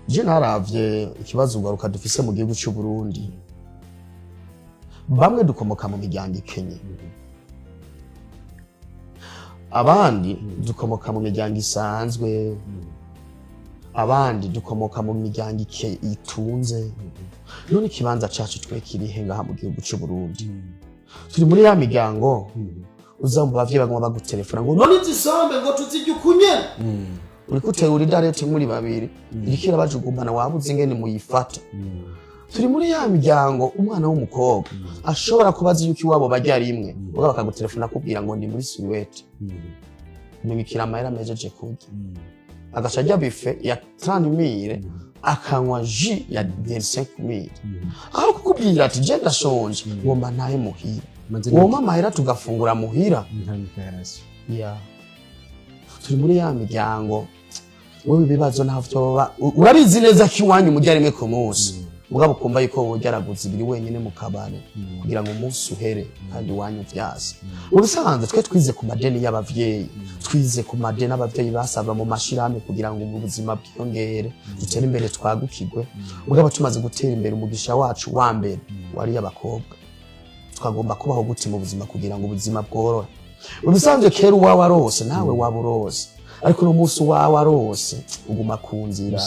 je naravye ikibazo ugaruka dufise mu gihugu cy'u Burundi bamwe dukomoka mu miryango ikenye abandi dukomoka mu miryango isanzwe abandi dukomoka mu miryango itunze none ikibanza cacu twe kirihe ngaha mu gihugu cy'u Burundi turi muri ya miryango uzamba bavye bagomba bagutelefona ngo none izisombe ngo tuzijye ukunyene uriko uteura idarete muri babiri irikira bajugumbana wabuze ingene muyifata turi muri ya miryango umwana w'umukobwa ashobora kubaza yuko iwabo bajya rimwe uga bakagutelefona kubwira ngo ndi muri Suwete nimikira amahera mejeje kurya agaca ajya bife ya 30,000 akanywa ji ya 25,000 aho kukubwira ati je ndashonje ngomba ntahe muhira woma amahera tugafungura muhira ya turi muri ya miryango wewe ibibazo ntavyo urabizi neza ko iwanyu mujya rimwe ku munsi mugabo kumva yuko wogeragutse ibiri wenyene mu kabare kugira ngo umunsi uhere kandi wanyu vyase ubusanzwe twe twize ku madeni y'abavyeyi twize ku madeni abavyeyi basaba mu mashirame kugira ngo ubuzima bwiyongere dutere imbere twagukirwe mugabo tumaze gutera imbere umugisha wacu wa mbere wari y'abakobwa twagomba kubaho gute mu buzima kugira ngo ubuzima bworore ubusanzwe kera uwawe arose nawe waburose ariko no musi wawe arose uguma kunzira